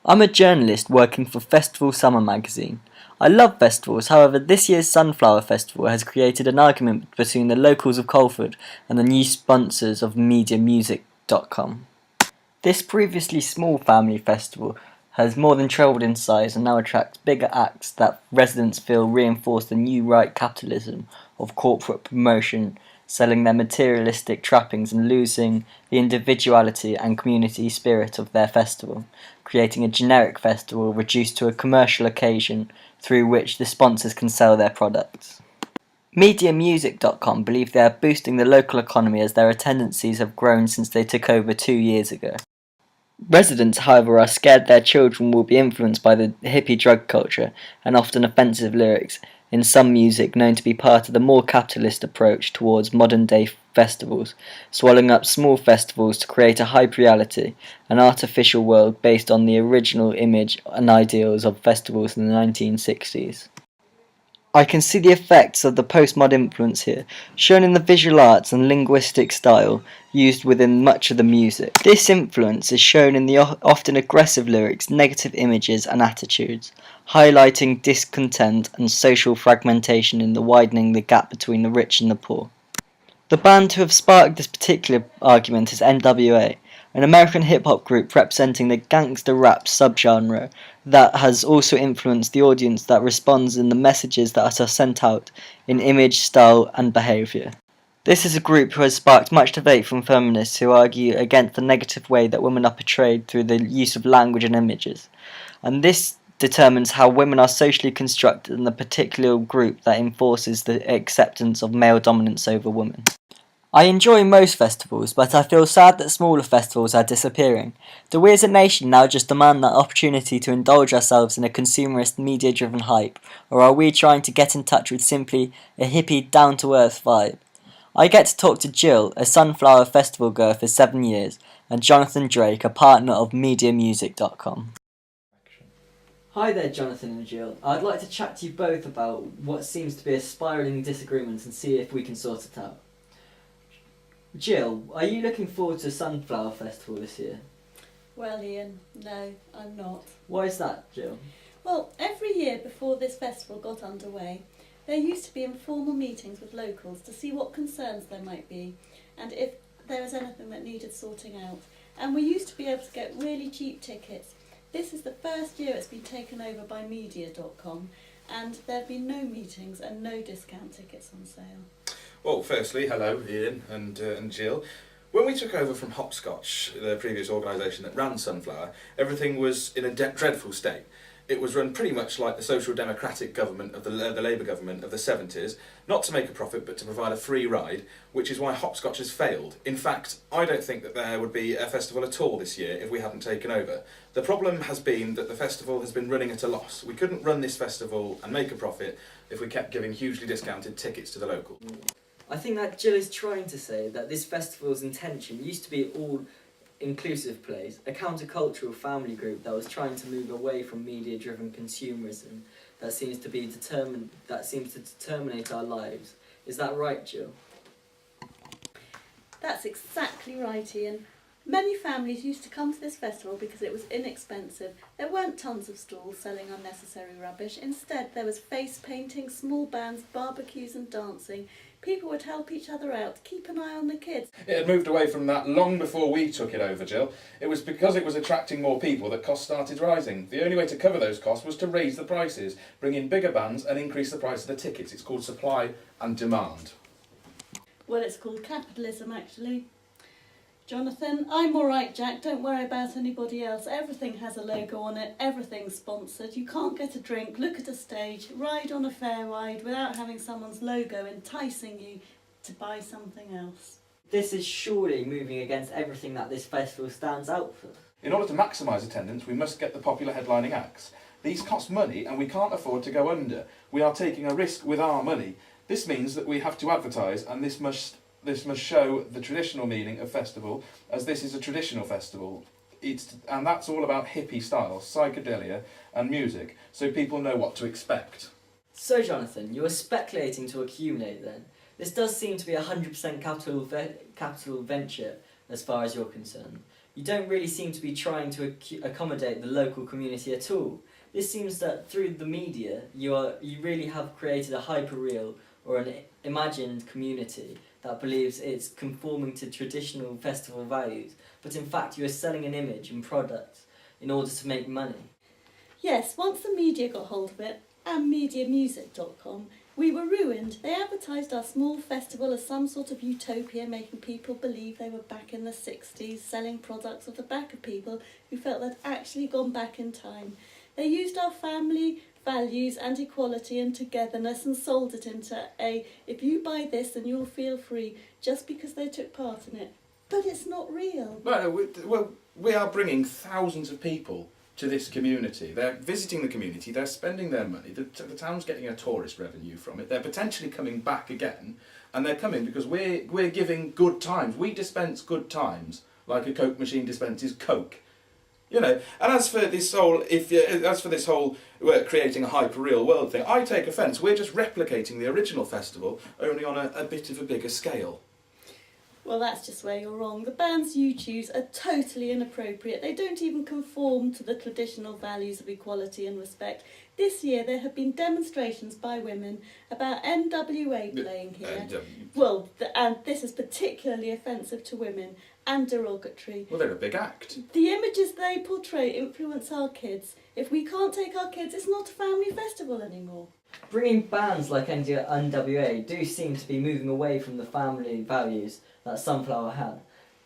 I'm a journalist working for Festival Summer magazine. I love festivals, however this year's Sunflower Festival has created an argument between the locals of Colford and the new sponsors of MediaMusic.com. This previously small family festival has more than trebled in size and now attracts bigger acts that residents feel reinforce the new right capitalism of corporate promotion, selling their materialistic trappings and losing the individuality and community spirit of their festival, creating a generic festival reduced to a commercial occasion through which the sponsors can sell their products. MediaMusic.com believe they are boosting the local economy as their attendances have grown since they took over 2 years ago. Residents, however, are scared their children will be influenced by the hippie drug culture and often offensive lyrics in some music known to be part of the more capitalist approach towards modern-day festivals, swallowing up small festivals to create a hyper-reality, an artificial world based on the original image and ideals of festivals in the 1960s. I can see the effects of the postmodern influence here, shown in the visual arts and linguistic style used within much of the music. This influence is shown in the often aggressive lyrics, negative images and attitudes, highlighting discontent and social fragmentation in the widening the gap between the rich and the poor. The band to have sparked this particular argument is NWA, an American hip-hop group representing the gangster rap subgenre that has also influenced the audience that responds in the messages that are sent out in image, style and behaviour. This is a group who has sparked much debate from feminists who argue against the negative way that women are portrayed through the use of language and images, and this determines how women are socially constructed in the particular group that enforces the acceptance of male dominance over women. I enjoy most festivals, but I feel sad that smaller festivals are disappearing. Do we as a nation now just demand that opportunity to indulge ourselves in a consumerist, media-driven hype, or are we trying to get in touch with simply a hippie, down-to-earth vibe? I get to talk to Jill, a Sunflower Festival girl for 7 years, and Jonathan Drake, a partner of MediaMusic.com. Hi there, Jonathan and Jill. I'd like to chat to you both about what seems to be a spiralling disagreement and see if we can sort it out. Jill, are you looking forward to Sunflower Festival this year? Well, Ian, no, I'm not. Why is that, Jill? Well, every year before this festival got underway, there used to be informal meetings with locals to see what concerns there might be and if there was anything that needed sorting out. And we used to be able to get really cheap tickets. This is the first year it's been taken over by media.com, and there have been no meetings and no discount tickets on sale. Well, firstly, hello Ian and Jill. When we took over from Hopscotch, the previous organisation that ran Sunflower, everything was in a dreadful state. It was run pretty much like the social democratic government of the Labour government of the 70s, not to make a profit but to provide a free ride, which is why Hopscotch has failed. In fact, I don't think that there would be a festival at all this year if we hadn't taken over. The problem has been that the festival has been running at a loss. We couldn't run this festival and make a profit if we kept giving hugely discounted tickets to the locals. I think that Jill is trying to say that this festival's intention used to be all-inclusive place, a countercultural family group that was trying to move away from media-driven consumerism that seems to determinate our lives. Is that right, Jill? That's exactly right, Ian. Many families used to come to this festival because it was inexpensive. There weren't tons of stalls selling unnecessary rubbish. Instead, there was face painting, small bands, barbecues and dancing. People would help each other out, keep an eye on the kids. It had moved away from that long before we took it over, Jill. It was because it was attracting more people that costs started rising. The only way to cover those costs was to raise the prices, bring in bigger bands and increase the price of the tickets. It's called supply and demand. Well, it's called capitalism, actually. Jonathan, I'm all right, Jack. Don't worry about anybody else. Everything has a logo on it. Everything's sponsored. You can't get a drink, look at a stage, ride on a fair ride without having someone's logo enticing you to buy something else. This is surely moving against everything that this festival stands out for. In order to maximise attendance, we must get the popular headlining acts. These cost money and we can't afford to go under. We are taking a risk with our money. This means that we have to advertise, and this must show the traditional meaning of festival, as this is a traditional festival. And that's all about hippie styles, psychedelia and music, so people know what to expect. So Jonathan, you are speculating to accumulate then. This does seem to be a 100% capital venture as far as you're concerned. you don't really seem to be trying to accommodate the local community at all. This seems that through the media, you really have created a hyperreal or an imagined community that believes it's conforming to traditional festival values, but in fact you are selling an image and product in order to make money. Yes, once the media got hold of it, and mediamusic.com, we were ruined. They advertised our small festival as some sort of utopia, making people believe they were back in the 60s, selling products off the back of people who felt they'd actually gone back in time. They used our family values and equality and togetherness and sold it into if you buy this then you'll feel free, just because they took part in it. But it's not real. Well, we are bringing thousands of people to this community. They're visiting the community, they're spending their money, the town's getting a tourist revenue from it, they're potentially coming back again, and they're coming because we're giving good times. We dispense good times like a Coke machine dispenses Coke. You know, and as for this whole, creating a hyper-real world thing, I take offence. We're just replicating the original festival, only on a bit of a bigger scale. Well, that's just where you're wrong. The bands you choose are totally inappropriate. They don't even conform to the traditional values of equality and respect. This year there have been demonstrations by women about NWA playing here. And this is particularly offensive to women and derogatory. Well, they're a big act. The images they portray influence our kids. If we can't take our kids, it's not a family festival anymore. Bringing bands like NWA do seem to be moving away from the family values that Sunflower had.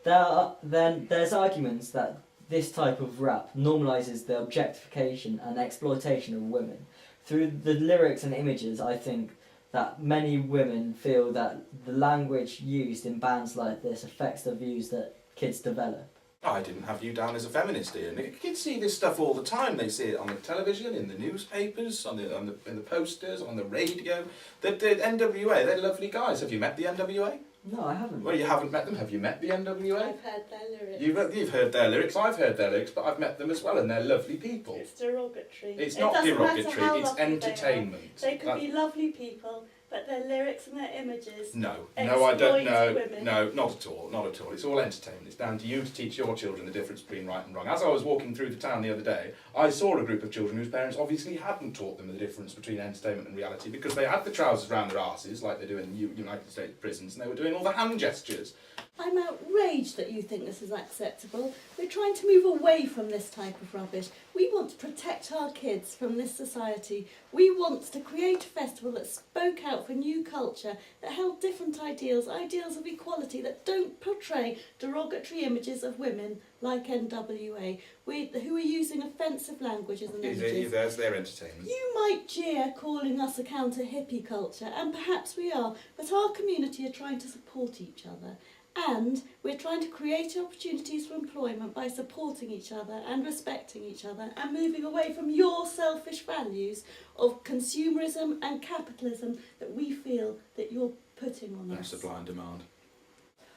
There's arguments that this type of rap normalises the objectification and exploitation of women. Through the lyrics and images, I think that many women feel that the language used in bands like this affects the views that kids develop. I didn't have you down as a feminist, Ian. Kids see this stuff all the time. They see it on the television, in the newspapers, in the posters, on the radio. The NWA, they're lovely guys. Have you met the NWA? No, I haven't. Well, you haven't met them. Have you met the NWA? I've heard their lyrics. You've heard their lyrics. I've heard their lyrics, but I've met them as well, and they're lovely people. It's derogatory. It's not derogatory. It's They entertainment. They could be lovely people, but their lyrics and their images. No, I don't. Women. No, not at all. Not at all. It's all entertainment. It's down to you to teach your children the difference between right and wrong. As I was walking through the town the other day, I saw a group of children whose parents obviously hadn't taught them the difference between entertainment and reality, because they had the trousers round their arses like they do in United States prisons, and they were doing all the hand gestures. I'm outraged that you think this is acceptable. We're trying to move away from this type of rubbish. We want to protect our kids from this society. We want to create a festival that spoke out for new culture, that held different ideals of equality, that don't portray derogatory images of women like NWA, who are using offensive languages and images. There's their entertainment. You might jeer calling us a counter-hippie culture, and perhaps we are, but our community are trying to support each other. And we're trying to create opportunities for employment by supporting each other and respecting each other and moving away from your selfish values of consumerism and capitalism that we feel that you're putting on us. That's supply and demand.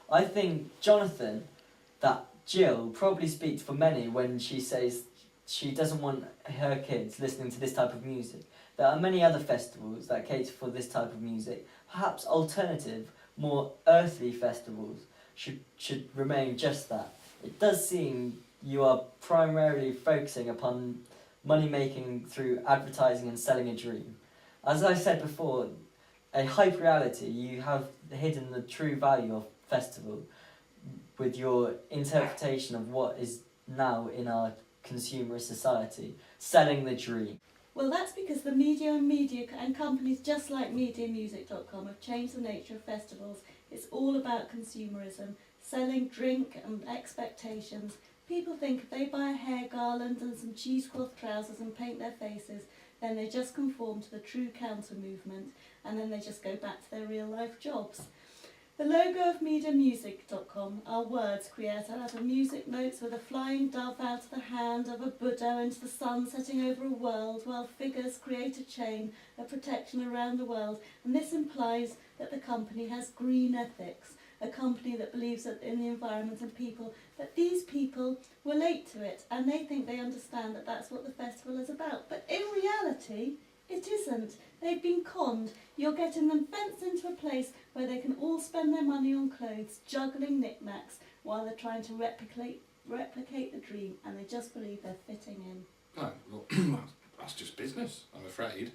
I think, Jonathan, that Jill probably speaks for many when she says she doesn't want her kids listening to this type of music. There are many other festivals that cater for this type of music. Perhaps alternative, more earthly festivals should remain just that. It does seem you are primarily focusing upon money making through advertising and selling a dream. As I said before, a hype reality, you have hidden the true value of festival with your interpretation of what is now in our consumerist society, selling the dream. Well, that's because the media and companies just like mediamusic.com have changed the nature of festivals. It's all about consumerism, selling drink and expectations. People think if they buy a hair garland and some cheesecloth trousers and paint their faces, then they just conform to the true counter movement, and then they just go back to their real life jobs. The logo of mediamusic.com are words created out of music notes with a flying dove out of the hand of a Buddha into the sun setting over a world, while figures create a chain of protection around the world, and this implies that the company has green ethics, a company that believes that in the environment and people, that these people were late to it, and they think they understand that that's what the festival is about. But in reality, it isn't. They've been conned. You're getting them fenced into a place where they can all spend their money on clothes, juggling knickknacks, while they're trying to replicate the dream, and they just believe they're fitting in. Oh, well, that's just business, I'm afraid.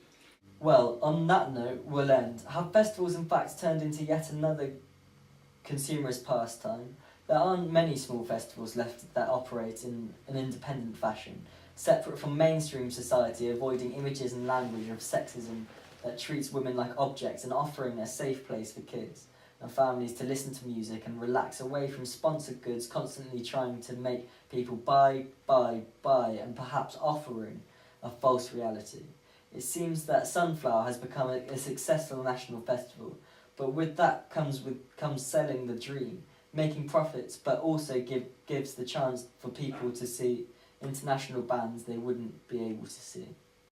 Well, on that note, we'll end. Have festivals in fact turned into yet another consumerist pastime? There aren't many small festivals left that operate in an independent fashion, separate from mainstream society, avoiding images and language of sexism that treats women like objects, and offering a safe place for kids and families to listen to music and relax away from sponsored goods constantly trying to make people buy, and perhaps offering a false reality. It seems that Sunflower has become a successful national festival, but with that comes selling the dream, making profits, but also gives the chance for people to see international bands they wouldn't be able to see.